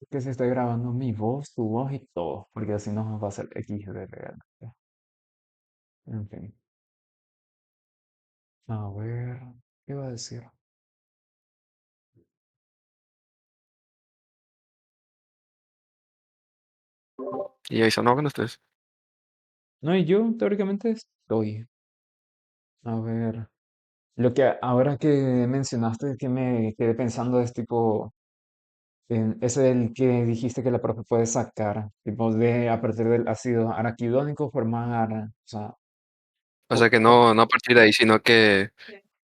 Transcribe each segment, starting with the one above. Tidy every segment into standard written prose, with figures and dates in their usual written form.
Que se está grabando mi voz, tu voz y todo, porque así nos va a ser XD realmente. En fin, a ver, ¿qué iba a decir? Y ahí sonó con ustedes. No, y yo teóricamente estoy. A ver, lo que ahora que mencionaste que me quedé pensando es tipo, ese del que dijiste que la profe puede sacar, tipo de a partir del ácido araquidónico formar, o sea, O sea que o- no a partir de ahí, sino que,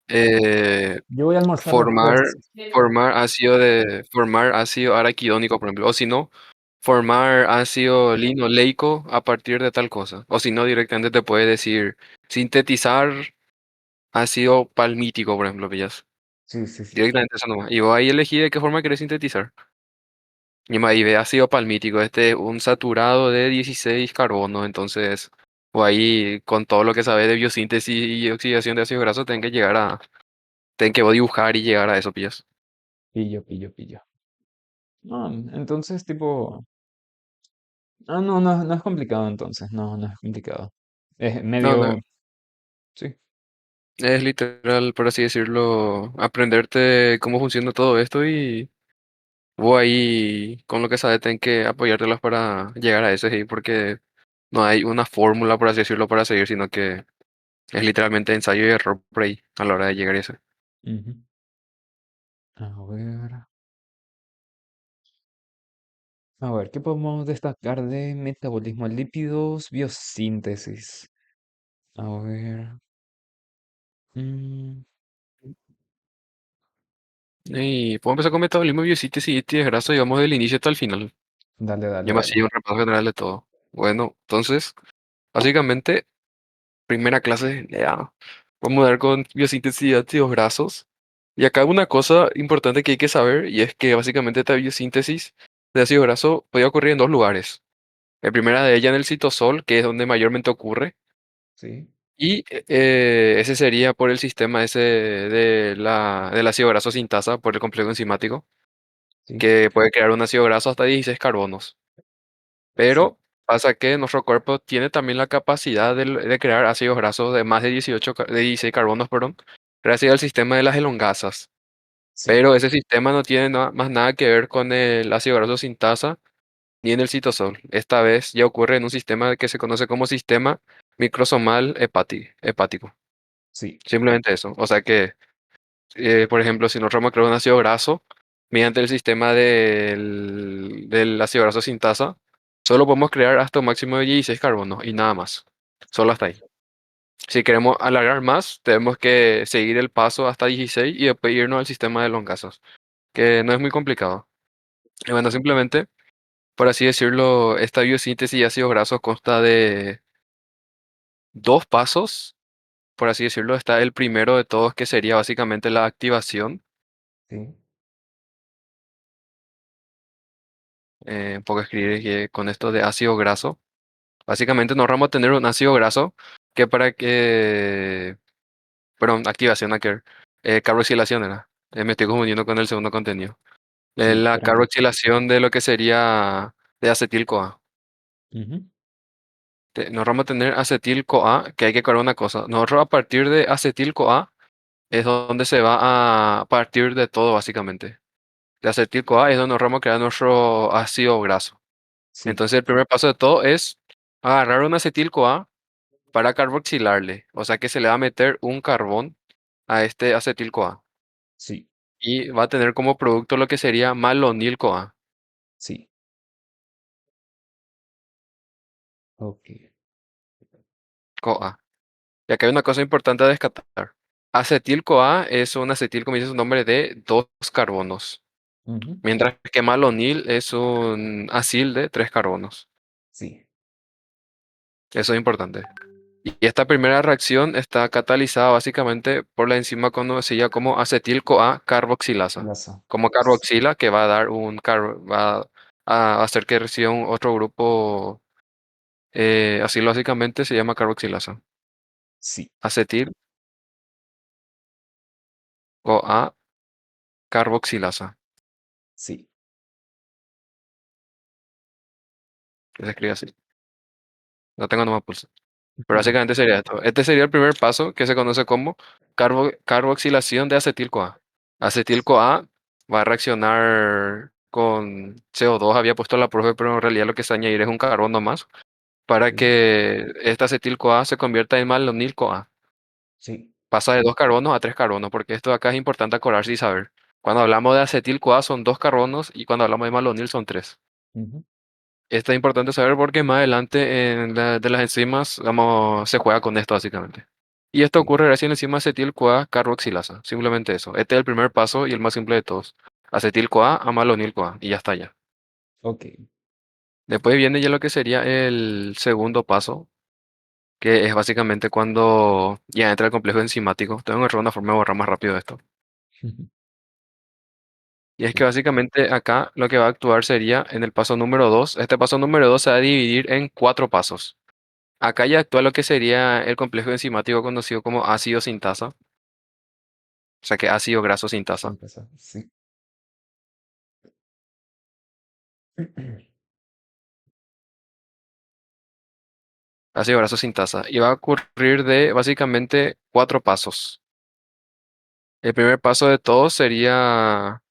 eh, yo voy a almorzar formar después. formar ácido araquidónico, por ejemplo, o si no, formar ácido linoleico a partir de tal cosa. O si no, directamente te puede decir sintetizar ácido palmítico, por ejemplo, pillas. Sí, sí, sí. Directamente eso nomás. Y vos ahí elegís de qué forma querés sintetizar. Y ahí ve ácido palmítico, este es un saturado de 16 carbonos, entonces, o ahí con todo lo que sabes de biosíntesis y oxidación de ácidos grasos, ten que vos dibujar y llegar a eso, pillas. Pillo, pillo, pillo. No, entonces tipo, ah, no, no, no es complicado entonces, no, no es complicado. Es No, no, medio, sí, es literal, por así decirlo, aprenderte cómo funciona todo esto y vos ahí con lo que sabes ten que apoyártelas para llegar a ese, sí, porque no hay una fórmula, por así decirlo, para seguir, sino que es literalmente ensayo y error por ahí a la hora de llegar a eso. ujú. A ver, ¿qué podemos destacar de metabolismo de lípidos, biosíntesis? A ver, mm, Y puedo empezar con metabolismo, biosíntesis y desgrasa, digamos, del inicio hasta el final. dale, dale, Yo me dale. hacía un repaso general de todo. Bueno, entonces, básicamente, primera clase, ya, vamos a dar con biosíntesis de ácidos grasos. Y acá una cosa importante que hay que saber, y es que básicamente esta biosíntesis de ácido graso puede ocurrir en dos lugares. La primera de ellas en el citosol, que es donde mayormente ocurre, Sí, y ese sería por el sistema ese del ácido graso sintasa, por el complejo enzimático, sí, que puede crear un ácido graso hasta 16 carbonos. sí, Pero pasa que nuestro cuerpo tiene también la capacidad de crear ácidos grasos de más de 18, de 16 carbonos, perdón, gracias al sistema de las elongasas. sí, Pero ese sistema no tiene más nada que ver con el ácido graso sintasa ni en el citosol. Esta vez ya ocurre en un sistema que se conoce como sistema microsomal hepático. sí, Simplemente eso. O sea que, por ejemplo, si nosotros vamos a crear un ácido graso mediante el sistema del ácido graso sintasa, solo podemos crear hasta un máximo de 16 carbonos y nada más. Solo hasta ahí. Si queremos alargar más, tenemos que seguir el paso hasta 16 y después irnos al sistema de Longazos, que no es muy complicado. Y bueno, simplemente, por así decirlo, esta biosíntesis de ácidos grasos consta de dos pasos, por así decirlo. Está el primero de todos, que sería básicamente la activación. sí, Un poco escribir que con esto de ácido graso. Básicamente nos vamos a tener un ácido graso que para que... Perdón, activación, carboxilación era. Me estoy confundiendo con el segundo contenido. sí, La tranqui. carboxilación de lo que sería de acetil-CoA. Ujú, Nos vamos a tener acetil-CoA, que hay que aclarar una cosa. Nosotros a partir de acetil-CoA es donde se va a partir de todo, básicamente. De acetil-CoA es donde nos vamos a crear nuestro ácido graso. sí, Entonces el primer paso de todo es agarrar un acetil-CoA para carboxilarle. O sea que se le va a meter un carbón a este acetil-CoA. sí, Y va a tener como producto lo que sería malonil-CoA. sí, ok, CoA. Y acá hay una cosa importante a descartar. Acetil-CoA es un acetil, como dice su nombre, de dos carbonos. ujú, Mientras que malonil es un acil de tres carbonos. sí, Eso es importante. Y esta primera reacción está catalizada básicamente por la enzima conocida como acetil-CoA carboxilasa. lazo, Como carboxila, que va a dar va a hacer que reciba un otro grupo, así básicamente se llama carboxilasa. sí, Acetil-CoA carboxilasa. sí. que se escribe así. No tengo nomás pulso. Pero Ujú. básicamente sería esto. Este sería el primer paso que se conoce como carboxilación de acetil-CoA. Acetil-CoA va a reaccionar con CO2, había puesto la prueba, pero en realidad lo que se añadir es un carbono más para Sí, que esta acetil-CoA se convierta en malonil-CoA. sí. Pasa de dos carbonos a tres carbonos, porque esto de acá es importante acordarse y saber. Cuando hablamos de acetil-CoA son dos carbonos y cuando hablamos de malonil son tres. Ujú. Esto es importante saber porque más adelante de las enzimas se juega con esto básicamente. Y esto Sí. ocurre gracias a la enzima acetil-CoA carboxilasa. Simplemente eso. Este es el primer paso y el más simple de todos. Acetil-CoA a malonil-CoA y ya está ya. Ok. Después viene ya lo que sería el segundo paso, que es básicamente cuando ya entra el complejo enzimático. Tengo que agarrar una forma de borrar más rápido esto. Ujú. Y es que Sí. básicamente acá lo que va a actuar sería en el paso número 2. Este paso número 2 se va a dividir en cuatro pasos. Acá ya actúa lo que sería el complejo enzimático conocido como ácido sintasa, o sea que ácido graso sintasa, Empezar. Sí. ácido graso sintasa, y va a ocurrir de básicamente cuatro pasos. El primer paso de todos sería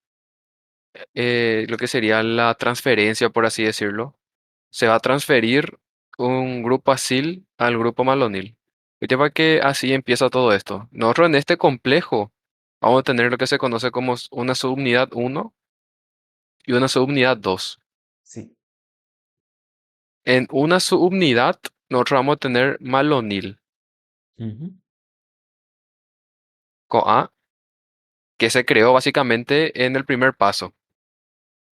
lo que sería la transferencia, por así decirlo. Se va a transferir un grupo acil al grupo malonil. Y para que así empieza todo esto. Nosotros en este complejo vamos a tener lo que se conoce como una subunidad uno y una subunidad 2. Sí. En una subunidad, nosotros vamos a tener malonil Ujú. CoA, que se creó básicamente en el primer paso.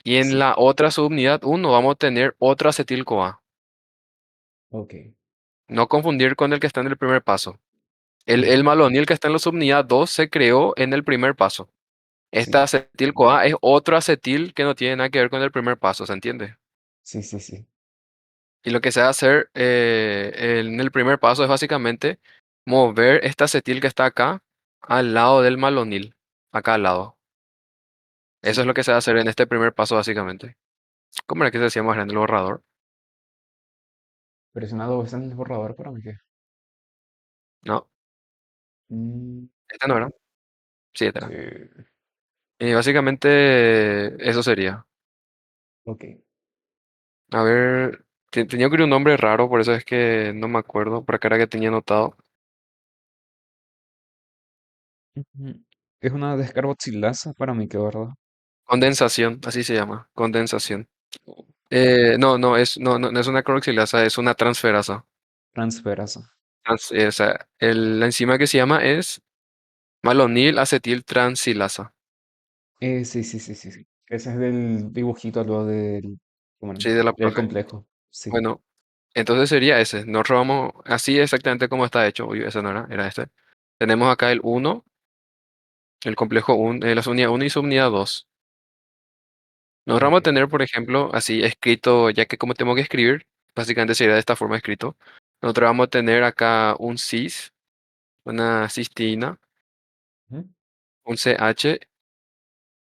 Y en Sí. la otra subunidad uno vamos a tener otro acetil CoA. Ok. No confundir con el que está en el primer paso. El Ujú. malonil que está en la subunidad 2 se creó en el primer paso. Esta Sí. acetil CoA es otro acetil que no tiene nada que ver con el primer paso, ¿se entiende? Sí, sí, sí. Y lo que se va a hacer en el primer paso es básicamente mover esta acetil que está acá al lado del malonil, acá al lado. Eso es Sí. lo que se va a hacer en este primer paso básicamente. ¿Cómo era que se decía más grande el borrador? Presiona dos veces en el borrador para mí que. No, Mm, este no era. Sí, este sí. era. Y básicamente eso sería. Ok. A ver, tenía que ir un nombre raro, por eso es que no me acuerdo. Por acá era que tenía anotado. Ujú. Es una descarboxilasa para mí que, ¿verdad? Condensación, así se llama, condensación. No es una carboxilasa, es una transferasa. Transferasa. O sea, la enzima que se llama es malonil acetil transilasa. Sí, sí, sí, sí, sí. Ese es del dibujito, luego del, bueno, Sí, de la del profe. complejo. Sí. Bueno, entonces sería ese. Nosotros vamos así exactamente como está hecho. Uy, ese no era, era este. Tenemos acá el uno, el complejo 1, la subunidad 1 y subunidad 2. Nosotros Ok. vamos a tener, por ejemplo, así escrito, ya que como tengo que escribir, básicamente sería de esta forma escrito. Nosotros vamos a tener acá un cis, una cistina, Ujú. un CH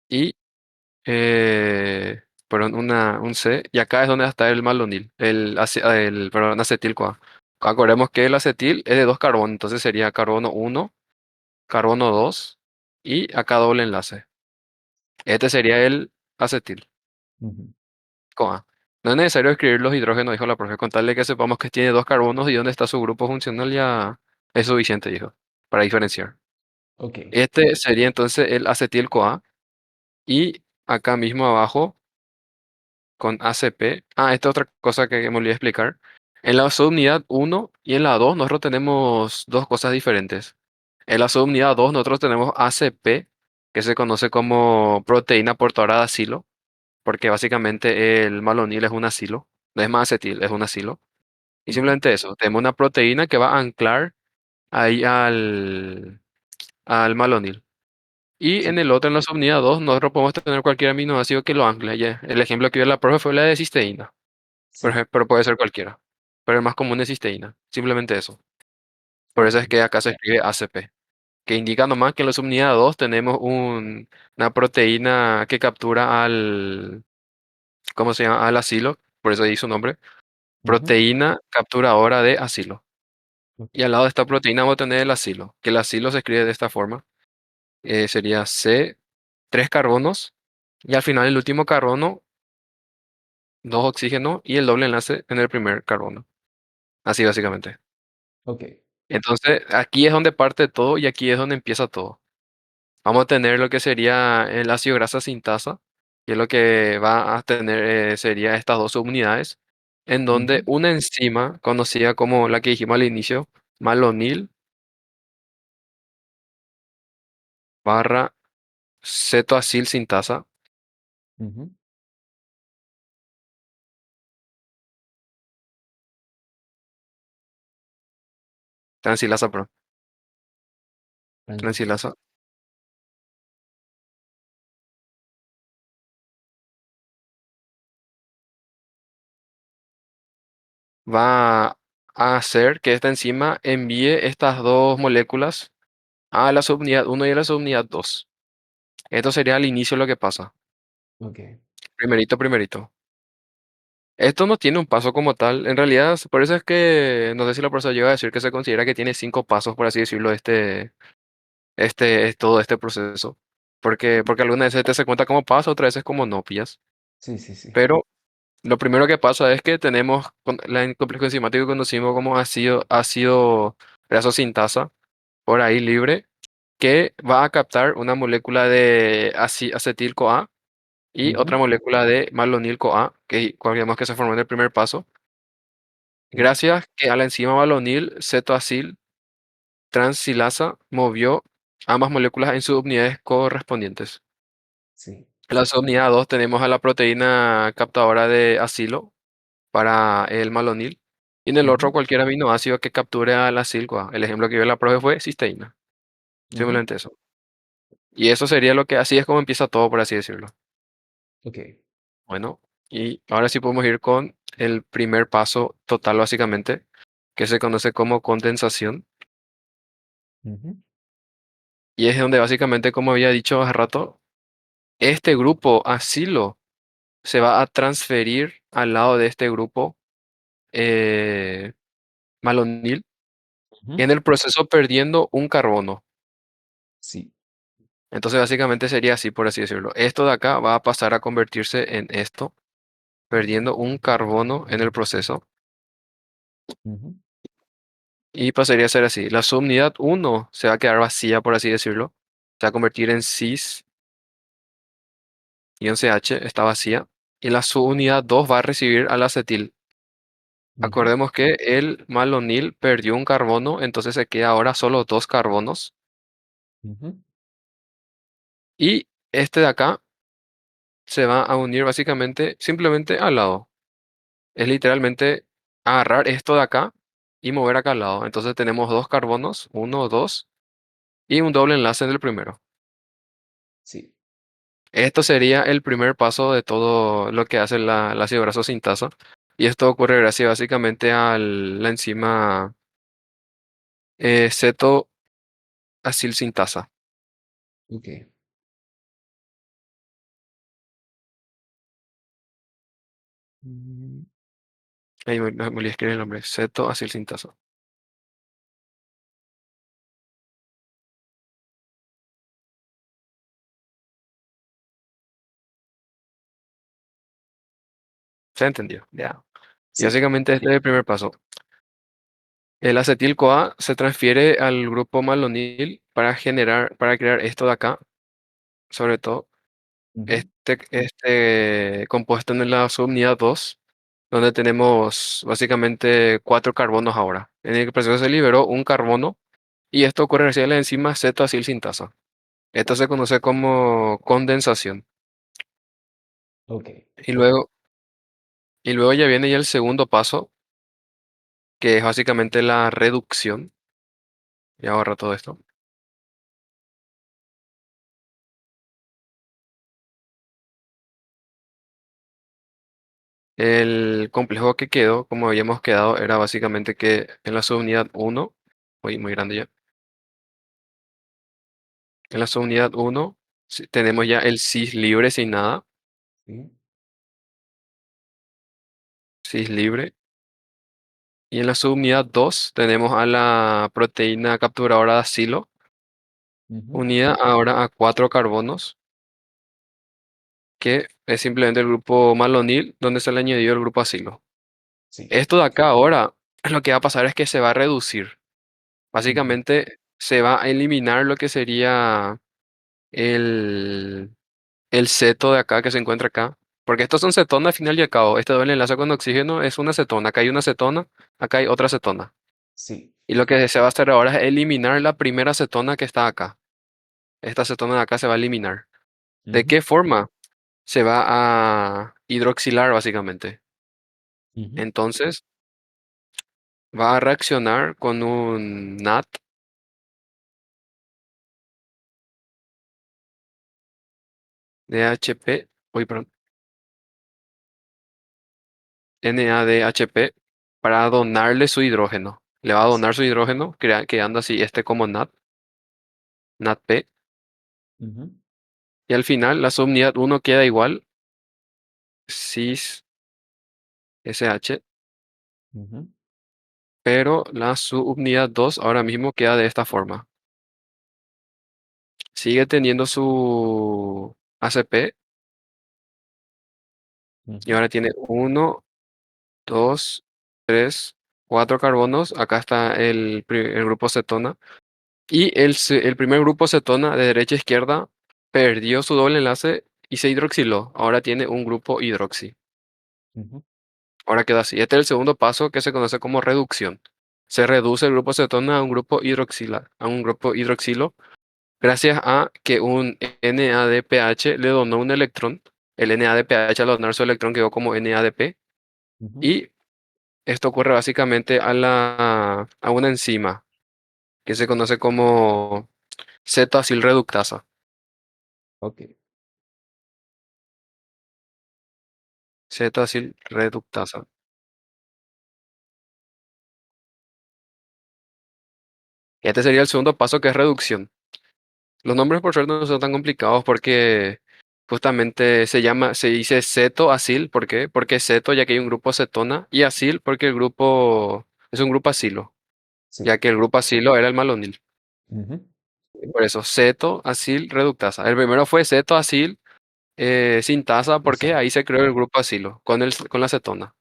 y, perdón, un C. Y acá es donde está el malonil, perdón, acetil-CoA. Acordemos que el acetil es de dos carbonos, entonces sería carbono uno, carbono 2 y acá doble enlace. Este sería el acetil. Ujú. CoA. No es necesario escribir los hidrógenos, dijo la profe, con tal de que sepamos que tiene dos carbonos y dónde está su grupo funcional ya es suficiente, dijo, para diferenciar. Ok. Este sería entonces el acetil-CoA y acá mismo abajo con ACP. Ah, esta otra cosa que me olvidé explicar. En la subunidad uno y en la 2 nosotros tenemos dos cosas diferentes. En la subunidad 2 nosotros tenemos ACP, que se conoce como proteína portadora de acilo, porque básicamente el malonil es un acilo, no es más acetil, es un acilo. Y Ujú. simplemente eso, tenemos una proteína que va a anclar ahí al malonil. Y en Sí. el otro, en la subunidad 2 nosotros podemos tener cualquier aminoácido que lo ancle. Ya. El ejemplo que dio la profe fue la de cisteína, por Sí. ejemplo, pero puede ser cualquiera. Pero el más común es cisteína, simplemente eso. Por eso Ok. es que acá se escribe ACP, que indica nomás que en la subunidad 2 tenemos una proteína que captura ¿cómo se llama? Al asilo, por eso ahí su nombre. Ujú, proteína capturadora de acilo. ok, Y al lado de esta proteína vamos a tener el acilo, que el acilo se escribe de esta forma. Sería C, 3 carbonos, y al final el último carbono, 2 oxígenos y el doble enlace en el primer carbono. Así básicamente. ok. Entonces, aquí es donde parte todo y aquí es donde empieza todo. Vamos a tener lo que sería el ácido grasa sintasa, que es lo que va a tener sería estas dos subunidades, en donde Ujú, una enzima conocida como la que dijimos al inicio, malonil barra cetoacil sintasa, ujú, transilasa, perdón, tranquilidad. transilasa, va a hacer que esta enzima envíe estas dos moléculas a la subunidad uno y a la subunidad 2. Esto sería al inicio lo que pasa. Ok. Primerito, primerito. Esto no tiene un paso como tal. En realidad, por eso es que no sé si la profesora llega a decir que se considera que tiene 5 pasos, por así decirlo, es todo este proceso. Porque algunas veces te se cuenta como paso, otras veces como no, pillas. Sí, sí, sí. Pero lo primero que pasa es que tenemos el complejo enzimático que conocimos como ácido graso sintasa, por ahí libre, que va a captar una molécula de acetil-CoA y Ujú, otra molécula de malonil-CoA, que recordemos que se formó en el primer paso. sí, Gracias que a la enzima malonil cetoacil transilasa movió ambas moléculas en sus unidades correspondientes. sí. En la subunidad 2 tenemos a la proteína captadora de acilo para el malonil. Y en el otro Ujú, cualquier aminoácido que capture al acil-CoA. El ejemplo que dio la profe fue cisteína. ujú, Simplemente eso. Y eso sería lo que así es como empieza todo, por así decirlo. ok. Bueno, y ahora sí podemos ir con el primer paso total básicamente, que se conoce como condensación. Ujú, Y es donde básicamente, como había dicho hace rato, este grupo asilo se va a transferir al lado de este grupo eh, malonil, ujú, en el proceso perdiendo un carbono. sí. Entonces básicamente sería así, por así decirlo. Esto de acá va a pasar a convertirse en esto, perdiendo un carbono en el proceso. Ujú, Y pasaría a ser así. La subunidad uno se va a quedar vacía, por así decirlo. Se va a convertir en cis-CH, está vacía. Y la subunidad 2 va a recibir al acetil. ujú, Acordemos que el malonil perdió un carbono, entonces se queda ahora solo 2 carbonos. ujú, Y este de acá se va a unir básicamente simplemente al lado. Es literalmente agarrar esto de acá y mover acá al lado. Entonces tenemos 2 carbonos, uno, dos, y un doble enlace en el primero. sí. Esto sería el primer paso de todo lo que hace la ácido graso sintasa. Y esto ocurre gracias básicamente a la enzima cetoacilsintasa. Ok. Mm, Ahí me olvidé escribir el nombre. Cetoacilsintasa. ¿Se entendió? Ya. Y sí. básicamente este es el primer paso. El acetil-CoA se transfiere al grupo malonil para crear esto de acá, sobre todo Ujú, este compuesto en la subunidad 2, donde tenemos básicamente 4 carbonos ahora. En el proceso se liberó un carbono y esto ocurre gracias a la enzima cetoacilsintasa. Esto se conoce como condensación. ok. Y luego, y luego ya viene ya el segundo paso, que es básicamente la reducción. Y ahorra todo esto. El complejo que quedó, como habíamos quedado, era básicamente que en la subunidad uno, muy grande ya, en la subunidad uno tenemos ya el cis libre sin nada, Sí. cis libre. Y en la subunidad 2 tenemos a la proteína capturadora de asilo, Ujú. unida ahora a cuatro carbonos, que es simplemente el grupo malonil, donde se le añadió el grupo asilo. Sí. Esto de acá ahora, lo que va a pasar es que se va a reducir. Ujú. Básicamente se va a eliminar lo que sería el, el ceto de acá que se encuentra acá. Porque estos son cetonas al final y al cabo. Este doble enlace con oxígeno es una cetona. Acá hay una cetona, acá hay otra cetona. Sí. Y lo que se va a hacer ahora es eliminar la primera cetona que está acá. Esta cetona de acá se va a eliminar. ¿De Ujú. qué forma? Se va a hidroxilar básicamente. Ujú. Entonces va a reaccionar con un NAT, DHP, uy, perdón, NADHP para donarle su hidrógeno. Le va a Sí. donar su hidrógeno, quedando así este como NAT, NADP. Ujú. Y al final la subunidad uno queda igual, cis SH, Ujú. pero la subunidad 2 ahora mismo queda de esta forma. Sigue teniendo su ACP y Ujú. ahora tiene uno, 2, 3, 4 carbonos. Acá está el grupo cetona. Y el primer grupo cetona de derecha a izquierda perdió su doble enlace y se hidroxiló. Ahora tiene un grupo hidroxi. Ujú. Ahora queda así. Este es el segundo paso que se conoce como reducción. Se reduce el grupo cetona a un grupo a un grupo hidroxilo gracias a que un NADPH le donó un electrón. El NADPH al donar su electrón quedó como NADP. Ujú. Y esto ocurre básicamente a una enzima que se conoce como Z-acilreductasa. Ok. Z-acilreductasa. Este sería el segundo paso que es reducción. Los nombres por suerte no son tan complicados porque justamente se dice ceto-acil. ¿Por qué? Porque ceto ya que hay un grupo cetona y acil porque el grupo es un grupo acilo, Sí. ya que el grupo acilo era el malonil. Ujú. Por eso, ceto-acil reductasa. El primero fue ceto-acil sintasa porque Exacto. ahí se creó el grupo acilo con la cetona.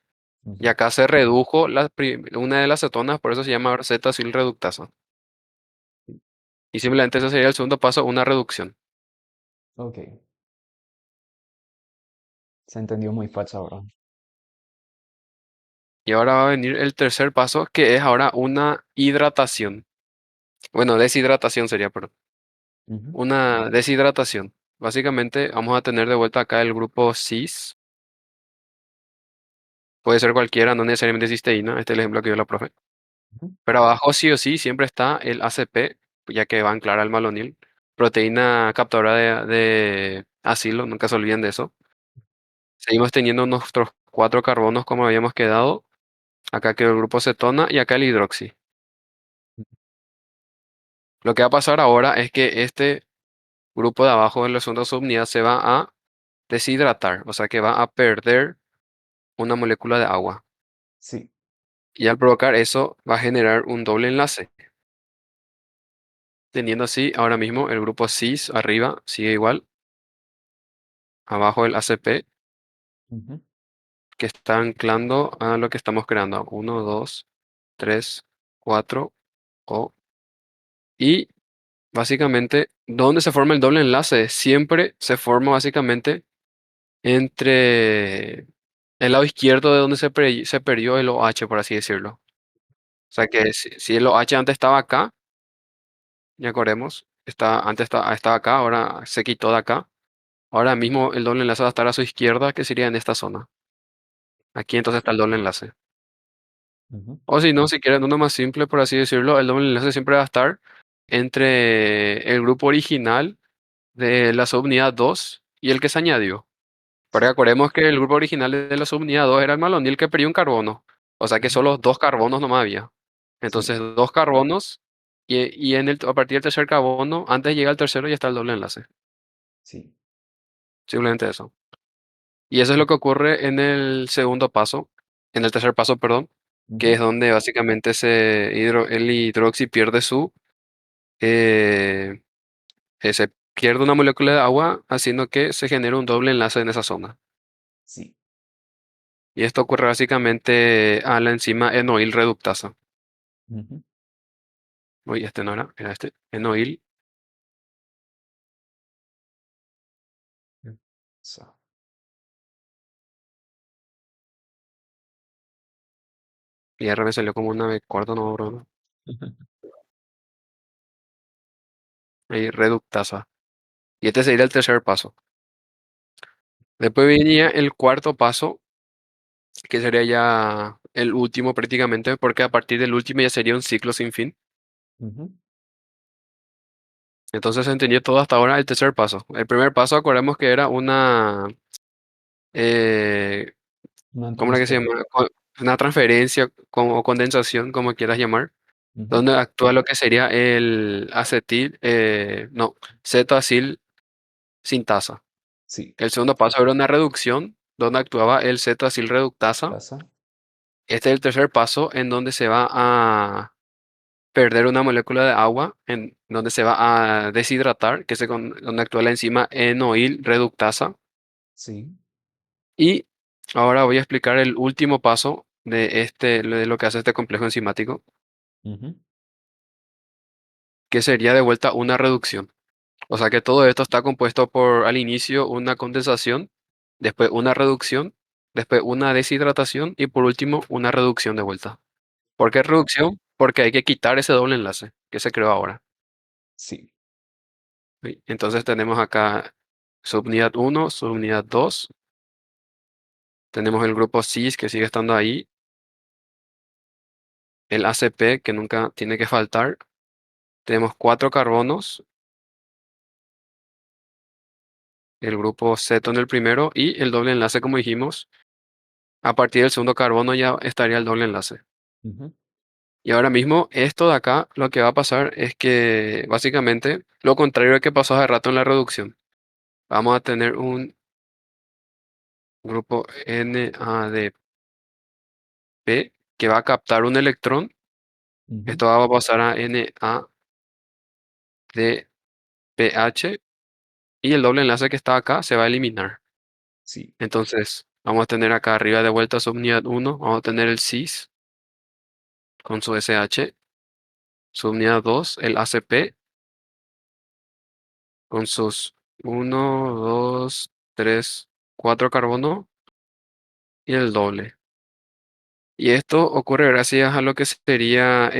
Y Ujú. acá se redujo una de las cetonas, por eso se llama ahora Z-acil reductasa. Y simplemente ese sería el segundo paso, una reducción. Ok. Se entendió muy fácil ahora. Y ahora va a venir el tercer paso, que es ahora una hidratación. Bueno, deshidratación sería, perdón. Ujú. Una deshidratación. Básicamente vamos a tener de vuelta acá el grupo cis. Puede ser cualquiera, no necesariamente cisteína. Este es el ejemplo que dio la profe. Ujú. Pero abajo sí o sí siempre está el ACP, ya que va a anclar al malonil. Proteína captora de asilo, nunca se olviden de eso. Seguimos teniendo nuestros cuatro carbonos como habíamos quedado. Acá quedó el grupo cetona y acá el hidroxi. Lo que va a pasar ahora es que este grupo de abajo de la segunda subunidad se va a deshidratar, o sea que va a perder una molécula de agua. Sí. Y al provocar eso va a generar un doble enlace. Teniendo así, ahora mismo el grupo cis arriba sigue igual, abajo el ACP, Ujú. que está anclando a lo que estamos creando. Uno, 2, 3, 4, O. Y básicamente, ¿dónde se forma el doble enlace? Siempre se forma básicamente entre el lado izquierdo de donde se perdió el OH, por así decirlo. O sea que si el OH antes estaba acá, ya acordemos, estaba acá, ahora se quitó de acá. Ahora mismo el doble enlace va a estar a su izquierda, que sería en esta zona. Aquí entonces está el doble enlace. Ujú. O si no, si quieren uno más simple, por así decirlo, el doble enlace siempre va a estar entre el grupo original de la subunidad 2 y el que se añadió. Porque Sí. acordemos que el grupo original de la subunidad 2 era el malonil que perdió un carbono. O sea que Ujú. solo dos carbonos nomás había. Sí. Entonces, dos carbonos y a partir del tercer carbono, antes de llegar al tercero, ya está el doble enlace. Sí. Simplemente eso. Y eso es lo que ocurre en el segundo paso, en el tercer paso, perdón. que es Ujú. donde básicamente el hidroxi pierde eh, se pierde una molécula de agua, haciendo que se genere un doble enlace en esa zona. Sí. Y esto ocurre básicamente a la enzima enoil reductasa. Ujú. Uy, este no era este. Enoil. So. Y R me salió como una de cuarto, no, bro. No. Ahí, reductasa. Y este sería el tercer paso. Después venía el cuarto paso, que sería ya el último prácticamente, porque a partir del último ya sería un ciclo sin fin. Ujú. Entonces se entendió todo hasta ahora el tercer paso. El primer paso, acordemos que era eh, Una ¿cómo era que se transfer. llama? Una transferencia o condensación, como quieras llamar, Ujú. donde actúa lo que sería el acetil, no, cetoacil sintasa. Sí. El segundo paso era una reducción, donde actuaba el cetoacil reductasa. Pasa. Este es el tercer paso, en donde se va a perder una molécula de agua, en donde se va a deshidratar, que es donde actúa la enzima enoil reductasa. Sí. Y ahora voy a explicar el último paso de lo que hace este complejo enzimático, Ujú. que sería de vuelta una reducción. O sea que todo esto está compuesto por al inicio una condensación, después una reducción, después una deshidratación y por último una reducción de vuelta. ¿Por qué reducción? Porque hay que quitar ese doble enlace que se creó ahora. Sí. ¿Sí? Entonces tenemos acá subunidad uno, subunidad 2, tenemos el grupo cis que sigue estando ahí, el ACP que nunca tiene que faltar, tenemos cuatro carbonos, el grupo ceto en el primero y el doble enlace como dijimos, a partir del segundo carbono ya estaría el doble enlace. Ujú. Y ahora mismo esto de acá lo que va a pasar es que básicamente lo contrario de que pasó hace rato en la reducción. Vamos a tener un grupo NADP que va a captar un electrón. Ujú. Esto va a pasar a NADPH y el doble enlace que está acá se va a eliminar. Sí. Entonces vamos a tener acá arriba de vuelta subunidad uno, vamos a tener el cis con su SH, subunidad 2 el ACP con sus uno 2 3 4 carbono y el doble. Y esto ocurre gracias a lo que sería a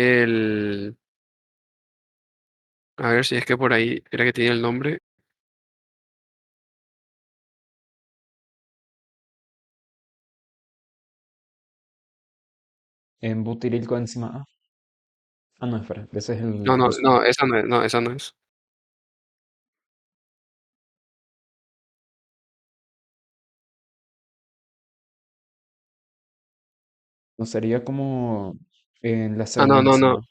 ver si es que por ahí era que tiene el nombre. En butiril coenzima A. Ah, no, espera. Ese es No, el no, coso. no, esa no es, no, esa no es. No sería como en la Ah, no, no, no, C-enzima.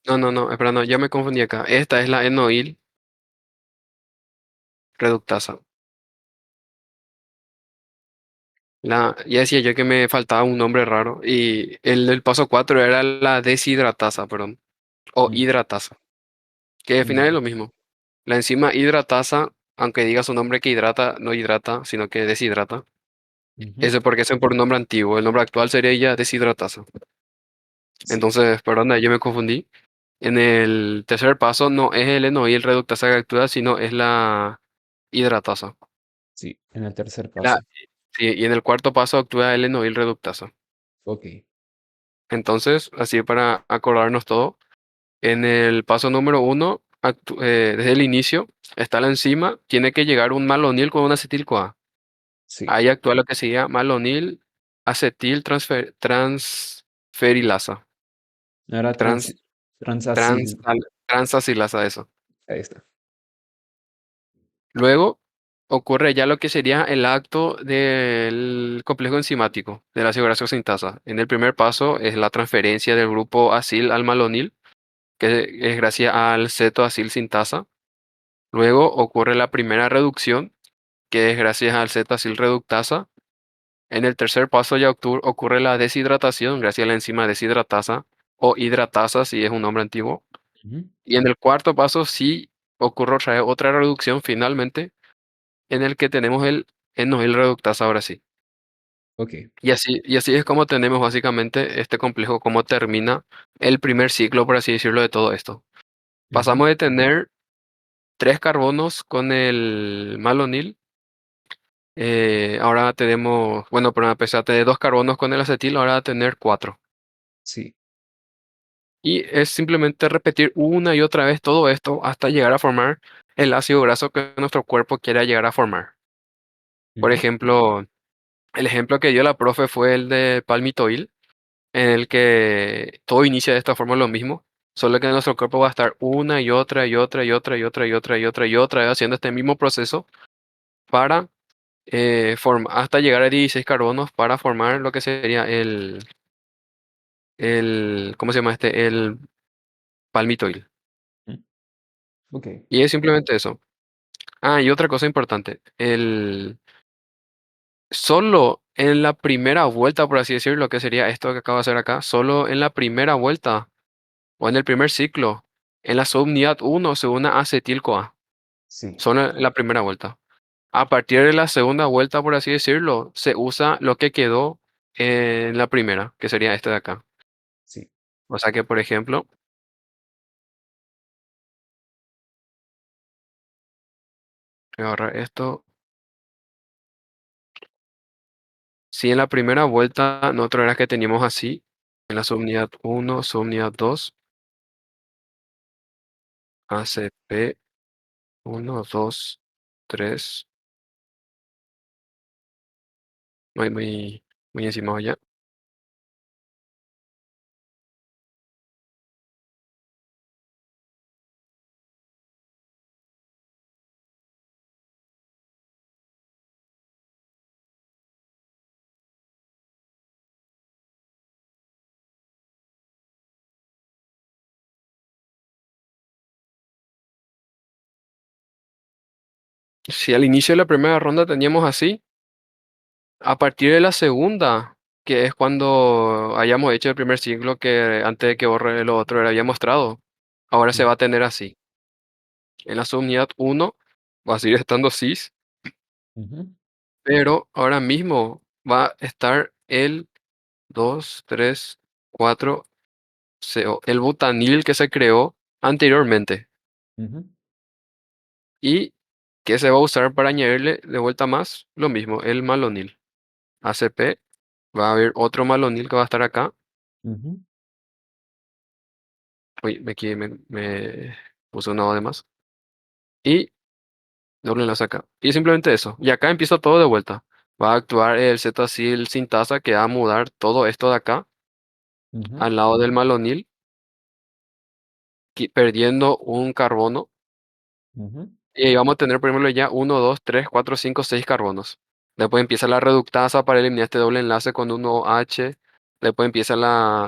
no, no, no, espera, no, ya me confundí acá. Esta es la enoil reductasa. Ya decía yo que me faltaba un nombre raro y el paso 4 era la deshidratasa, perdón, o Mm. hidratasa, que al final es Ya. lo mismo. La enzima hidratasa, aunque diga su nombre que hidrata, no hidrata, sino que deshidrata. Ujú. Eso porque es por un nombre antiguo. El nombre actual sería ya deshidratasa. Sí. Entonces, perdón, yo me confundí. En el tercer paso no es el enoil reductasa que actúa, sino es la hidratasa. Sí. En el tercer La, paso. sí, y en el cuarto paso actúa el enoil reductasa. Ok. Entonces, así para acordarnos todo, en el paso número uno, desde el inicio, está la enzima, tiene que llegar un malonil con un acetil-CoA. Sí. Ahí actúa lo que se llama malonil acetil transferilasa. No era Trans, transasil. Transacilasa, eso. Ahí está. Luego ocurre ya lo que sería el acto del complejo enzimático de la ácido sintasa. En el primer paso es la transferencia del grupo acil al malonil, que es gracias al cetoacil sintasa. Luego ocurre la primera reducción, que es gracias al cetoacil reductasa. En el tercer paso ya ocurre la deshidratación gracias a la enzima deshidratasa o hidratasa si es un nombre antiguo. Ujú. Y en el cuarto paso sí ocurre otra reducción finalmente en el que tenemos el enoil reductasa ahora sí. Ok. Y así es como tenemos básicamente este complejo, cómo termina el primer ciclo, por así decirlo, de todo esto. Ujú. Pasamos de tener tres carbonos con el malonil. Ahora tenemos, bueno, pero a pesar de tener dos carbonos con el acetil, ahora va a tener cuatro. Sí. Y es simplemente repetir una y otra vez todo esto hasta llegar a formar el ácido graso que nuestro cuerpo quiera llegar a formar. Por Ujú. ejemplo, el ejemplo que dio la profe fue el de palmitoil, en el que todo inicia de esta forma lo mismo, solo que nuestro cuerpo va a estar una y otra y otra y otra y otra y otra y otra y otra vez haciendo este mismo proceso para hasta llegar a 16 carbonos para formar lo que sería ¿cómo se llama este? El palmitoil. Mm. Ok. Y es simplemente eso. Ah, y otra cosa importante, solo en la primera vuelta, por así decirlo, que sería esto que acabo de hacer acá, solo en la primera vuelta o en el primer ciclo, en la subunidad uno se une acetil-CoA, Sí. solo en la primera vuelta. A partir de la segunda vuelta, por así decirlo, se usa lo que quedó en la primera, que sería este de acá. Sí. O sea que, por ejemplo, voy a agarrar esto. Si en la primera vuelta nosotros era que teníamos así, en la subunidad uno subunidad 2 ACP uno 2 3 muy, muy, muy encima ya. Si al inicio de la primera ronda teníamos así, a partir de la segunda, que es cuando hayamos hecho el primer ciclo que antes de que borre lo otro le había mostrado, ahora se Sí. va a tener así. En la subunidad uno va a seguir estando cis, Ujú. pero ahora mismo va a estar el 2 3 4 el butanil que se creó anteriormente Ujú. y que se va a usar para añadirle de vuelta más lo mismo, el malonil. ACP, va a haber otro malonil que va a estar acá. Ujú. Uy, me puse una O de más. Y doble enlace acá. Y simplemente eso. Y acá empieza todo de vuelta. Va a actuar el Z-acil sintasa que va a mudar todo esto de acá Ujú. al lado del malonil, perdiendo un carbono. Ujú. Y ahí vamos a tener, por ejemplo, ya uno 2 3 4 5 6 carbonos. Después empieza la reductasa para eliminar este doble enlace con un OH. Después empieza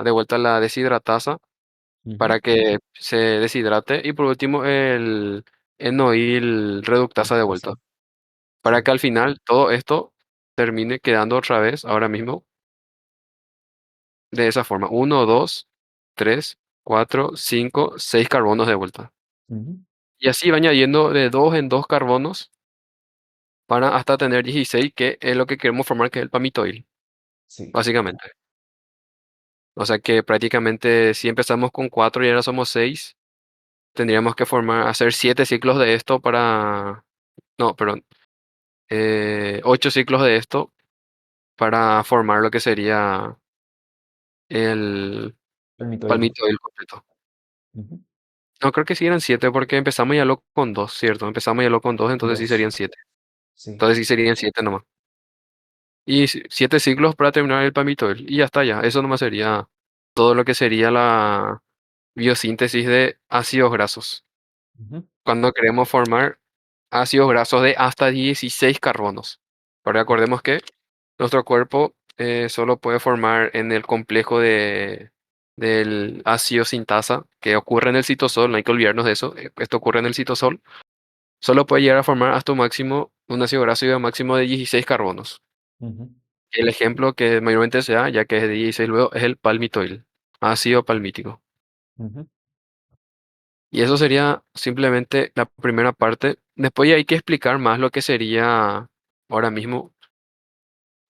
de vuelta la deshidratasa Ujú. para que se deshidrate. Y por último, el enoil reductasa de vuelta. Reemplaza. Para Sí. que al final todo esto termine quedando otra vez, ahora mismo, de esa forma. Uno 2 3 4 5 6 carbonos de vuelta. Ujú. Y así va añadiendo de 2 en 2 carbonos para hasta tener 16 que es lo que queremos formar, que es el palmitoil, Sí. básicamente. O sea que prácticamente si empezamos con 4 y ahora somos 6 tendríamos que hacer 7 ciclos de esto para, no, perdón, 8 ciclos de esto para formar lo que sería el Permitoide. palmitoil completo. Ujú. No, creo que sí eran 7 porque empezamos ya lo con 2, ¿cierto? Empezamos ya lo con 2, entonces sí Dos. serían 7. Sí. Entonces sí serían 7 nomás. Y 7 ciclos para terminar el palmitoil. Y ya está, ya. Eso nomás sería todo lo que sería la biosíntesis de ácidos grasos. Ujú. Cuando queremos formar ácidos grasos de hasta 16 carbonos. Pero recordemos que nuestro cuerpo solo puede formar en el complejo del ácido sintasa que ocurre en el citosol, no hay que olvidarnos de eso, esto ocurre en el citosol, solo puede llegar a formar hasta un máximo, un ácido graso máximo de 16 carbonos. Ujú. El ejemplo que mayormente se da, ya que es de 16 luego, es el palmitoil, ácido palmítico. Ujú. Y eso sería simplemente la primera parte. Después ya hay que explicar más lo que sería ahora mismo.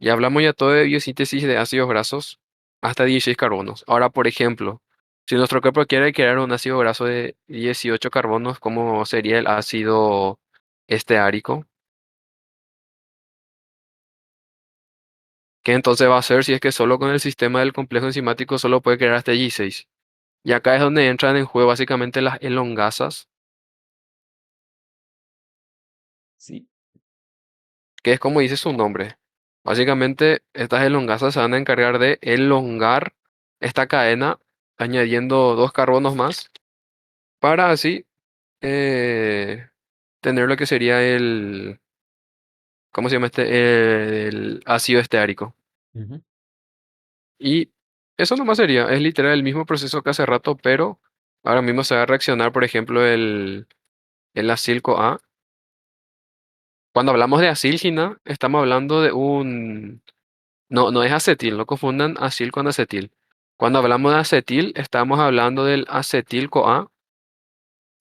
Ya hablamos ya todo de biosíntesis de ácidos grasos hasta 16 carbonos. Ahora, por ejemplo, si nuestro cuerpo quiere crear un ácido graso de 18 carbonos, ¿cómo sería el ácido esteárico? ¿Qué entonces va a hacer si es que solo con el sistema del complejo enzimático solo puede crear hasta 16? Y acá es donde entran en juego básicamente las elongasas, Sí. que es como dice su nombre. Básicamente, estas elongasas se van a encargar de elongar esta cadena, añadiendo dos carbonos más, para así eh, tener lo que sería el, ¿cómo se llama este? El ácido esteárico. Ujú. Y eso nomás sería, es literal el mismo proceso que hace rato, pero ahora mismo se va a reaccionar, por ejemplo, el acil A. Cuando hablamos de acilgina, estamos hablando de un... No, no es acetil, no confundan acil con acetil. Cuando hablamos de acetil, estamos hablando del acetil-CoA,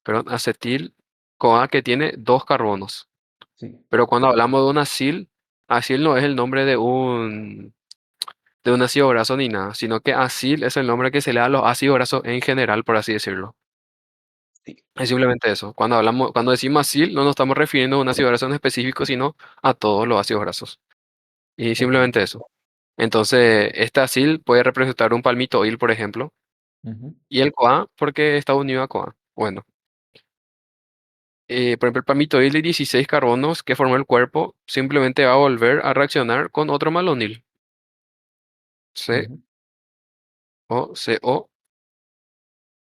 perdón, acetil-CoA que tiene dos carbonos. Sí. Pero cuando hablamos de un acil, acil no es el nombre de un ácido graso ni nada, sino que acil es el nombre que se le da a los ácidos grasos en general, por así decirlo. Sí. Es simplemente eso. Cuando hablamos, cuando decimos acil, no nos estamos refiriendo a un ácido graso en específico, sino a todos los ácidos grasos. Y Ok. simplemente eso. Entonces, este acil puede representar un palmitoil, por ejemplo, Ujú. y el CoA porque está unido a CoA. Bueno, por ejemplo, el palmitoil de 16 carbonos que formó el cuerpo simplemente va a volver a reaccionar con otro malonil, C Ujú. o CO,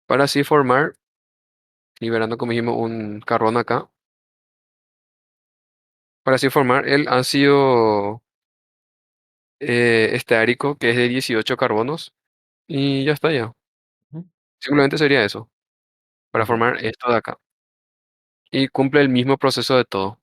para así formar, liberando como dijimos un carbono acá, para así formar el ácido esteárico que es de 18 carbonos y ya está ya. Ujú. Simplemente sería eso, para Ok. formar esto de acá. Y cumple el mismo proceso de todo.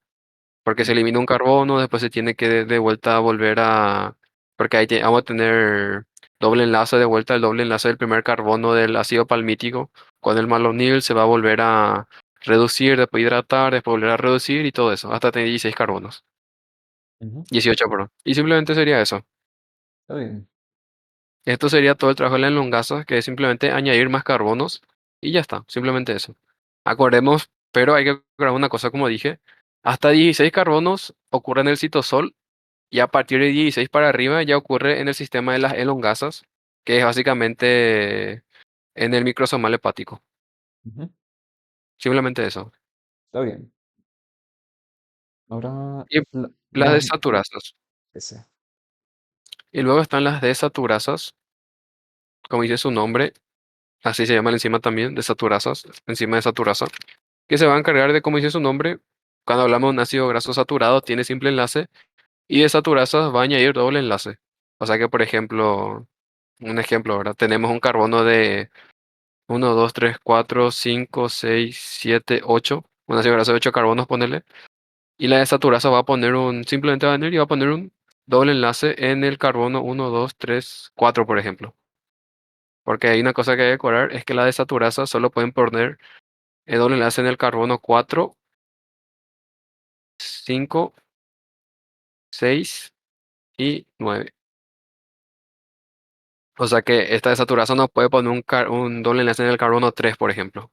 Porque se Sí. elimina un carbono, después se tiene que de vuelta volver a... Porque ahí vamos a tener doble enlace de vuelta, el doble enlace del primer carbono del ácido palmítico. Con el malonil se va a volver a reducir, después hidratar, después volver a reducir y todo eso, hasta tener 16 carbonos. Ujú. 18, perdón. Y simplemente sería eso. Está bien. Esto sería todo el trabajo de la enlongasa, que es simplemente añadir más carbonos y ya está, simplemente eso. Acordemos, pero hay que acordar una cosa, como dije, hasta 16 carbonos ocurre en el citosol. Y a partir de 16 para arriba ya ocurre en el sistema de las elongasas, que es básicamente en el microsomal hepático. Ujú. Simplemente eso. Está bien. Ahora, Y las las... desaturasas. ese. Y luego están las desaturasas, como dice su nombre, así se llama la enzima también, desaturasas, enzima desaturasa, que se va a encargar de, como dice su nombre, cuando hablamos de un ácido graso saturado, tiene simple enlace, y desaturasas va a añadir doble enlace. O sea que, por ejemplo, un ejemplo, ahora tenemos un carbono de uno 2 3 4 5 6 7 8. Una grasa de 8 carbonos, ponerle. Y la desaturasa va a poner simplemente va a venir y va a poner un doble enlace en el carbono uno 2 3 4 por ejemplo. Porque hay una cosa que hay que decorar, es que la desaturasa solo pueden poner el doble enlace en el carbono 4 5 6 y 9. O sea que esta desaturasa no puede poner un doble enlace en el carbono 3 por ejemplo.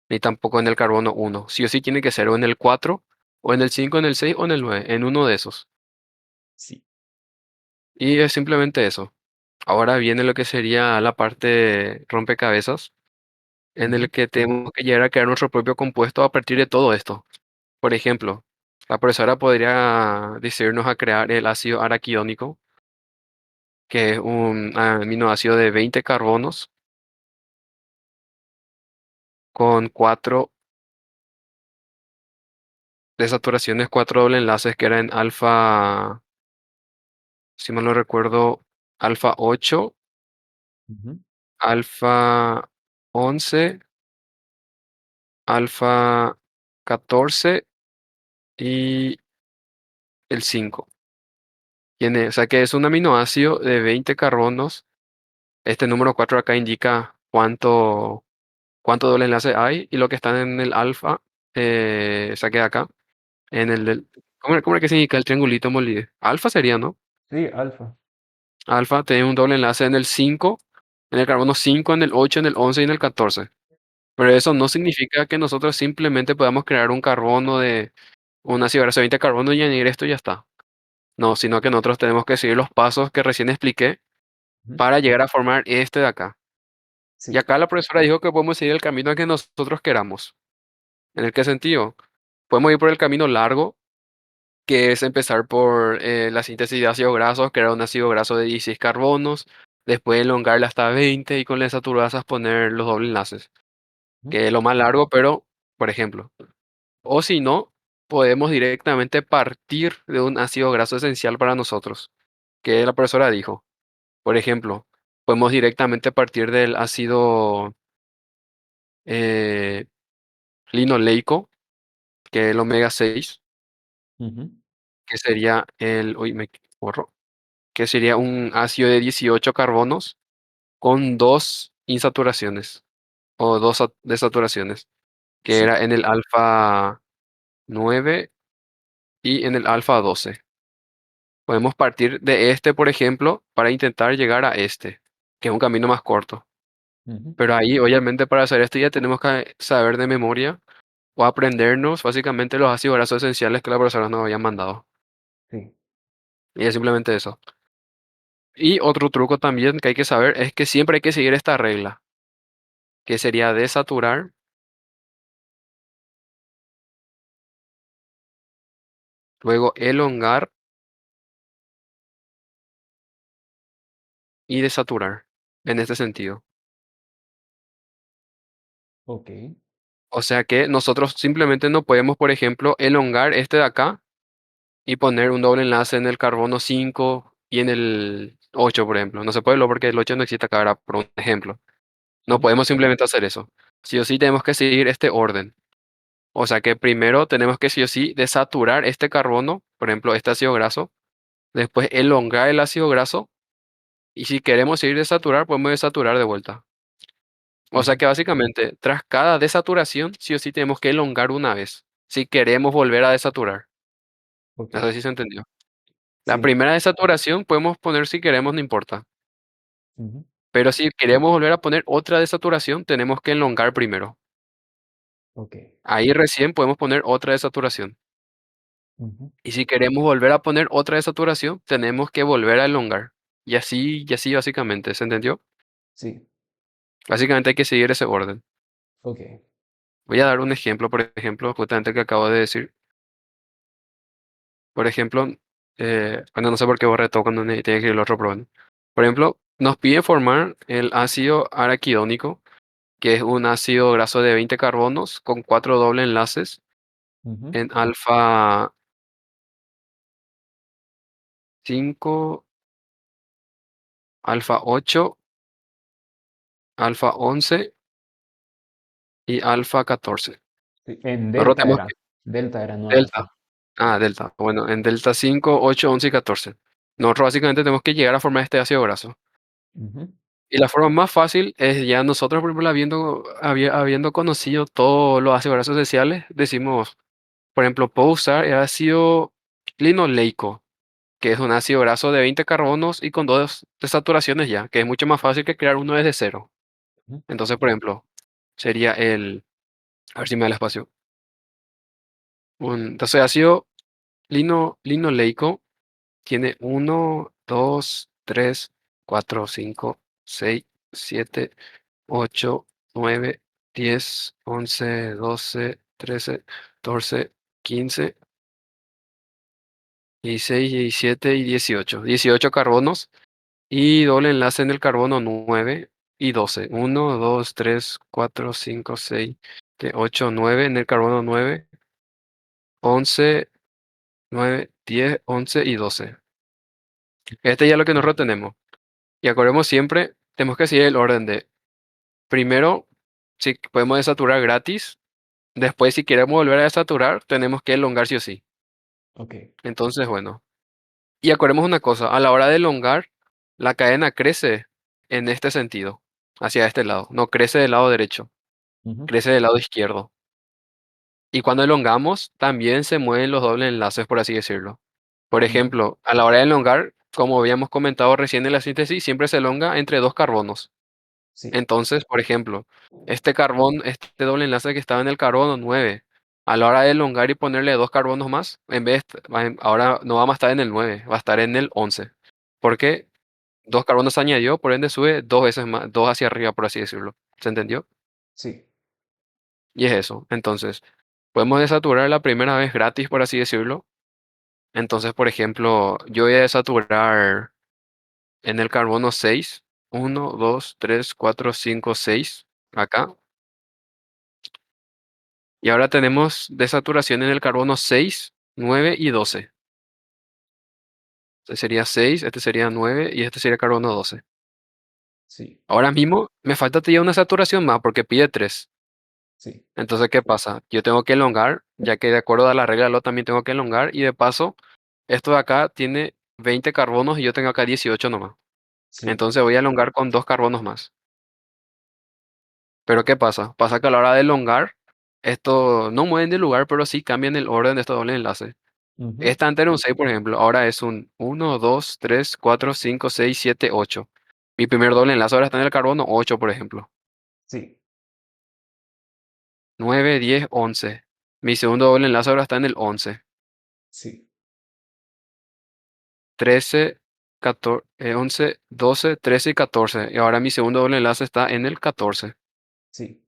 Ni tampoco en el carbono uno. Sí o sí tiene que ser o en el 4 o en el 5 en el 6 o en el 9 en uno de esos. Sí. Y es simplemente eso. Ahora viene lo que sería la parte rompecabezas, en Ujú. el que tenemos que llegar a crear nuestro propio compuesto a partir de todo esto. Por ejemplo, la profesora podría decirnos a crear el ácido araquidónico, que es un aminoácido de 20 carbonos con 4 desaturaciones, 4 doble enlaces que eran alfa, si mal no recuerdo, alfa 8, Ujú. alfa 11, alfa 14 y el 5. Tiene, o sea que es un aminoácido de 20 carbonos. Este número 4 acá indica cuánto doble enlace hay y lo que están en el alfa, saqué acá, en el del... cómo es que se indica el triangulito molido? Alfa sería, ¿no? Sí, alfa. Alfa tiene un doble enlace en el 5, en el carbono 5, en el 8, en el 11 y en el 14. Pero eso no significa que nosotros simplemente podamos crear un carbono de un ácido graso de 20 carbono y añadir esto y ya está. No, sino que nosotros tenemos que seguir los pasos que recién expliqué Ujú. para llegar a formar este de acá. Y Sí. acá la profesora dijo que podemos seguir el camino que nosotros queramos. ¿En el qué sentido? Podemos ir por el camino largo, que es empezar por la síntesis de ácidos grasos, crear un ácido graso de 16 carbonos, después elongarla hasta 20 y con las saturasas poner los dobles enlaces, Ujú. que es lo más largo, pero, por ejemplo. O si no, podemos directamente partir de un ácido graso esencial para nosotros, que la profesora dijo. Por ejemplo, podemos directamente partir del ácido eh, linoleico, que es el omega 6, Ujú. que sería uy, me borro, que sería un ácido de 18 carbonos con dos insaturaciones o dos desaturaciones, que Sí. era en el alfa 9 y en el alfa 12. Podemos partir de este, por ejemplo, para intentar llegar a este, que es un camino más corto. Ujú. Pero ahí, obviamente, para hacer esto ya tenemos que saber de memoria o aprendernos básicamente los ácidos grasos esenciales que la profesora nos había mandado. Sí. Y es simplemente eso. Y otro truco también que hay que saber es que siempre hay que seguir esta regla, que sería desaturar, luego elongar y desaturar, en este sentido. Ok. O sea que nosotros simplemente no podemos, por ejemplo, elongar este de acá y poner un doble enlace en el carbono 5 y en el 8, por ejemplo. No se puede porque el 8 no existe acá, ahora, por un ejemplo. No Ujú. podemos simplemente hacer eso. Sí o sí tenemos que seguir este orden. O sea que primero tenemos que sí o sí desaturar este carbono, por ejemplo, este ácido graso, después elongar el ácido graso y si queremos seguir desaturar, podemos desaturar de vuelta. O sea Ujú. que básicamente, tras cada desaturación, sí o sí tenemos que elongar una vez, si queremos volver a desaturar. Ok. No sé si se entendió. La Sí. primera desaturación podemos poner si queremos, no importa. Ujú. Pero si queremos volver a poner otra desaturación, tenemos que elongar primero. Ok. Ahí recién podemos poner otra desaturación. Ujú. Y si queremos volver a poner otra desaturación, tenemos que volver a elongar. Y así básicamente, ¿se entendió? Sí. Básicamente hay que seguir ese orden. Ok. Voy a dar un ejemplo, por ejemplo, justamente el que acabo de decir. Por ejemplo, bueno, no sé por qué borré todo cuando tiene que escribir el otro, pero bueno. Por ejemplo, nos pide formar el ácido araquidónico, que es un ácido graso de 20 carbonos con 4 doble enlaces Ujú. en alfa 5, alfa 8, alfa 11 y alfa 14. Sí. En Nosotros delta tenemos era. que... Delta era, no Delta. alfa. Ah, delta. Bueno, en delta 5, 8, 11 y 14. Nosotros básicamente tenemos que llegar a formar este ácido graso. Ujú. Y la forma más fácil es ya nosotros, por ejemplo, habiendo conocido todos los ácidos grasos esenciales, decimos, por ejemplo, puedo usar el ácido linoleico, que es un ácido graso de 20 carbonos y con dos desaturaciones ya, que es mucho más fácil que crear uno desde cero. Ujú. Entonces, por ejemplo, sería a ver si me da el espacio. Entonces, ácido linoleico tiene uno, 2, 3, 4, 5, 6, 7, 8, 9, 10, 11, 12, 13, 14, 15, 16, 17 y 18. 18 carbonos y doble enlace en el carbono 9 y 12. 1, 2, 3, 4, 5, 6, 8, 9 en el carbono 9, 11, 9, 10, 11 y 12. Este ya es lo que nosotros tenemos. Y acordemos siempre, tenemos que seguir el orden de, primero, si podemos desaturar gratis, después si queremos volver a desaturar, tenemos que elongar sí o sí. Ok. Entonces, bueno. Y acordemos una cosa, a la hora de elongar, la cadena crece en este sentido, hacia este lado. No crece del lado derecho, Ujú, crece del lado izquierdo. Y cuando elongamos, también se mueven los dobles enlaces, por así decirlo. Por ujú. ejemplo, a la hora de elongar, como habíamos comentado recién en la síntesis, siempre se elonga entre dos carbonos. Sí, Entonces, por ejemplo, este carbón, este doble enlace que estaba en el carbono 9, a la hora de elongar y ponerle dos carbonos más, en vez, ahora no va a estar en el 9, va a estar en el 11. Porque dos carbonos se añadió, por ende sube dos veces más, dos hacia arriba, por así decirlo. ¿Se entendió? sí. Y es eso. Entonces, podemos desaturar la primera vez gratis, por así decirlo. Entonces, por ejemplo, yo voy a desaturar en el carbono 6, 1, 2, 3, 4, 5, 6, acá. Y ahora tenemos desaturación en el carbono 6, 9 y 12. Este sería 6, este sería 9 y este sería carbono 12. Sí, Ahora mismo me falta todavía una saturación más porque pide 3. sí, Entonces, ¿qué pasa? Yo tengo que elongar, ya que de acuerdo a la regla lo también tengo que elongar y de paso, esto de acá tiene 20 carbonos y yo tengo acá 18 nomás. sí. Entonces voy a elongar con dos carbonos más. Pero ¿qué pasa? Pasa que a la hora de elongar, esto no mueven de lugar, pero sí cambian el orden de estos dobles enlaces. Ujú, Esta antes era un 6, por ejemplo, ahora es un 1, 2, 3, 4, 5, 6, 7, 8. Mi primer doble enlace ahora está en el carbono 8, por ejemplo. sí, 9, 10, 11. Mi segundo doble enlace ahora está en el 11. sí, 13, 14, 11, 12, 13 y 14. Y ahora mi segundo doble enlace está en el 14. sí.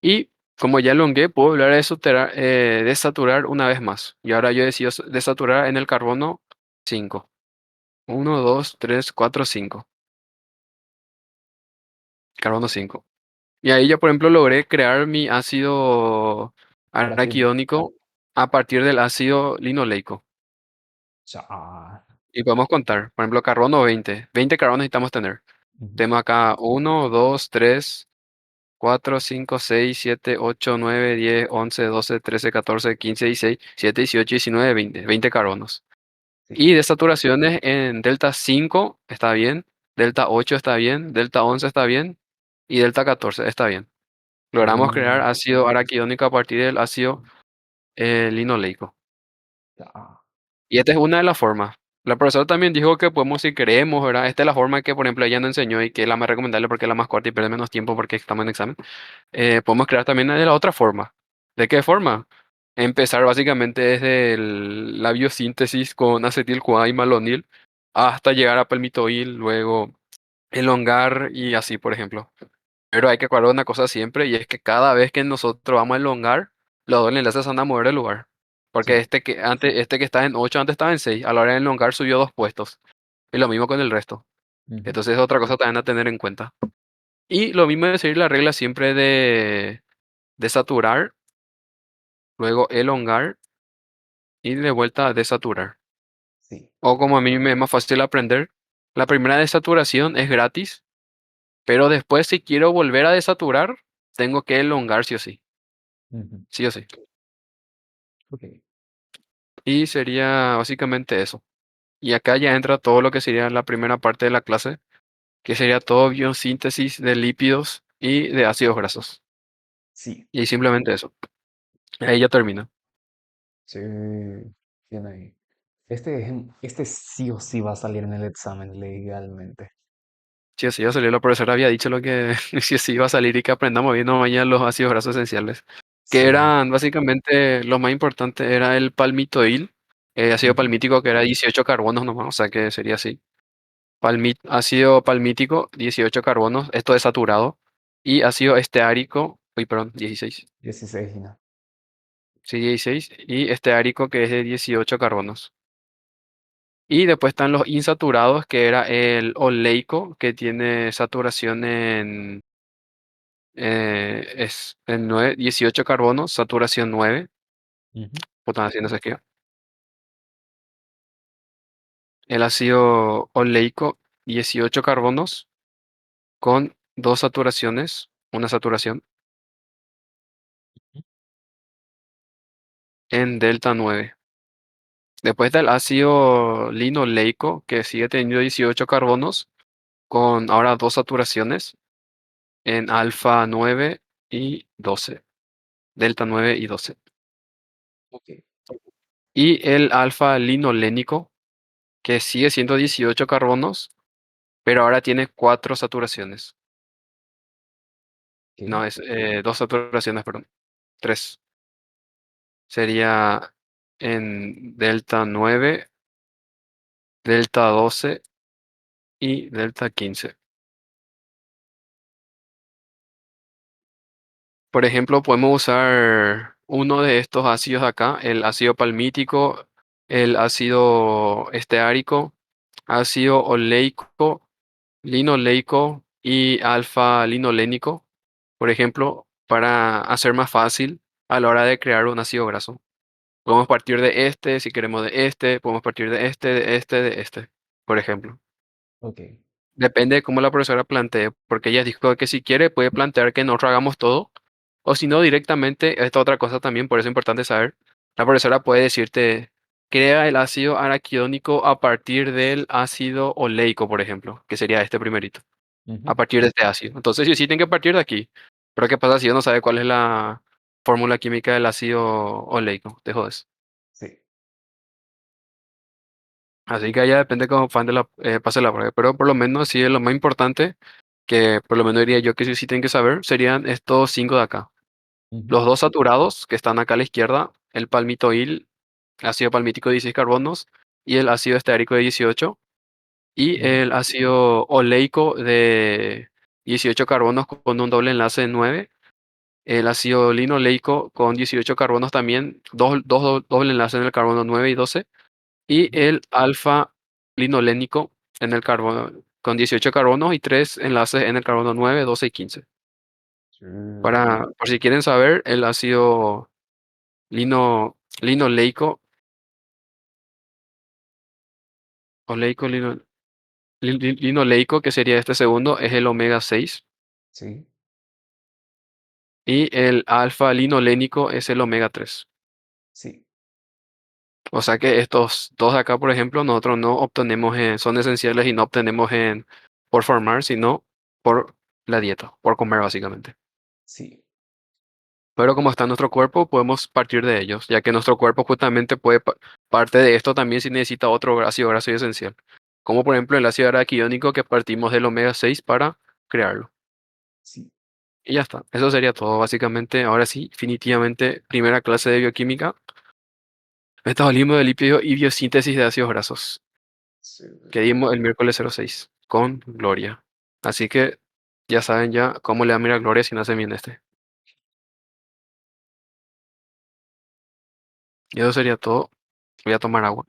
Y como ya elongué, puedo volver a desaturar una vez más. Y ahora yo decido desaturar en el carbono 5. 1, 2, 3, 4, 5. Carbono 5. Y ahí ya, por ejemplo, logré crear mi ácido Araquidónico. araquidónico a partir del ácido linoleico. Ya. Y podemos contar, por ejemplo, carbono 20. 20 carbonos necesitamos tener. Ujú, Tenemos acá 1, 2, 3, 4, 5, 6, 7, 8, 9, 10, 11, 12, 13, 14, 15, 16, 17, 18, 19, 20. 20 carbonos. sí. Y de saturaciones en delta 5 está bien, delta 8 está bien, delta 11 está bien y delta 14 está bien. Logramos crear Mm, ácido araquidónico a partir del ácido linoleico. ya. Y esta es una de las formas. La profesora también dijo que podemos, si queremos, ¿verdad? Esta es la forma que, por ejemplo, ella nos enseñó y que es la más recomendable porque es la más corta y pierde menos tiempo porque estamos en examen. Podemos crear también de la otra forma. ¿De qué forma? Empezar básicamente desde la biosíntesis con acetil-CoA y malonil hasta llegar a palmitoil, luego elongar y así, por ejemplo. Pero hay que acordar una cosa siempre y es que cada vez que nosotros vamos a elongar, los dos enlaces van a mover de lugar. Porque Sí. este que está en 8 antes estaba en 6. A la hora de elongar subió 2 puestos. Y lo mismo con el resto. Ujú, Entonces es otra cosa también a tener en cuenta. Y lo mismo es seguir la regla siempre de saturar, luego elongar y de vuelta a desaturar. sí. O como a mí me es más fácil aprender, la primera desaturación es gratis, pero después si quiero volver a desaturar, tengo que elongar sí o sí. Ujú, Sí o sí. ok. Y sería básicamente eso. Y acá ya entra todo lo que sería la primera parte de la clase, que sería todo biosíntesis de lípidos y de ácidos grasos. Sí. Y simplemente eso. Ahí ya termina. Sí. Bien ahí. Este sí o sí va a salir en el examen legalmente. Sí o sí, ya salió la profesora, había dicho lo que sí o sí iba a salir y que aprendamos bien mañana los ácidos grasos esenciales. Que Sí. eran básicamente lo más importante era el palmitoil, ácido Ujú, palmítico que era 18 carbonos nomás, o sea que sería así. Ácido palmítico, 18 carbonos, esto es saturado. Y ácido esteárico, uy, perdón, 16. 16 y no. Sí, 16. Y esteárico que es de 18 carbonos. Y después están los insaturados, que era el oleico, que tiene saturación en 9, 18 carbonos, saturación 9. Ujú, Puta, haciendo ese esquema. El ácido oleico, 18 carbonos, con dos saturaciones, una saturación. en delta 9. Después está el ácido linoleico, que sigue teniendo 18 carbonos, con ahora dos saturaciones en alfa 9 y 12. Delta 9 y 12. Ok, Y el alfa linolénico, que sigue siendo 18 carbonos, pero ahora tiene cuatro saturaciones. ok, No, es dos saturaciones, perdón. Tres. Sería en delta 9, delta 12 y delta 15. Por ejemplo, podemos usar uno de estos ácidos acá, el ácido palmítico, el ácido esteárico, ácido oleico, linoleico y alfa linolénico, por ejemplo, para hacer más fácil a la hora de crear un ácido graso. Podemos partir de este, si queremos de este, podemos partir de este, de este, de este, por ejemplo. ok. Depende de cómo la profesora plantee, porque ella dijo que si quiere puede plantear que nosotros hagamos todo, o si no directamente, esta otra cosa también, por eso es importante saber, la profesora puede decirte, crea el ácido araquidónico a partir del ácido oleico, por ejemplo, que sería este primerito, Ujú. a partir de este ácido. Entonces sí, sí tienen que partir de aquí. Pero ¿qué pasa si uno no sabe cuál es la fórmula química del ácido oleico? Te jodes. Sí. Así que ya depende cómo fan de la, pase la prueba. Pero por lo menos sí es lo más importante, que por lo menos diría yo que sí, sí tienen que saber, serían estos cinco de acá. Ujú, Los dos saturados, que están acá a la izquierda, el palmitoil, ácido palmítico de 16 carbonos, y el ácido esteárico de 18, y ujú, el ácido oleico de 18 carbonos con un doble enlace de 9, el ácido linoleico con 18 carbonos también, doble enlace en el carbono 9 y 12, y ujú. el alfa linolénico en el carbono con 18 carbonos y 3 enlaces en el carbono 9, 12 y 15. Sí. Por si quieren saber, el ácido linoleico, oleico, linoleico, que sería este segundo, es el omega 6, Sí, y el alfa linolénico es el omega 3. sí, O sea que estos dos de acá, por ejemplo, nosotros no obtenemos son esenciales y no obtenemos por formar, sino por la dieta, por comer básicamente. sí, Pero como está en nuestro cuerpo, podemos partir de ellos, ya que nuestro cuerpo justamente puede parte de esto también si necesita otro ácido graso esencial. Como por ejemplo el ácido araquidónico que partimos del omega 6 para crearlo. sí. Y ya está. Eso sería todo, básicamente. Ahora sí, definitivamente, primera clase de bioquímica. Metabolismo de lípidos y biosíntesis de ácidos grasos, Sí. que dimos el miércoles 06 con Gloria. Así que ya saben ya cómo le va a mirar a Gloria si no hacen bien este. Y eso sería todo. Voy a tomar agua.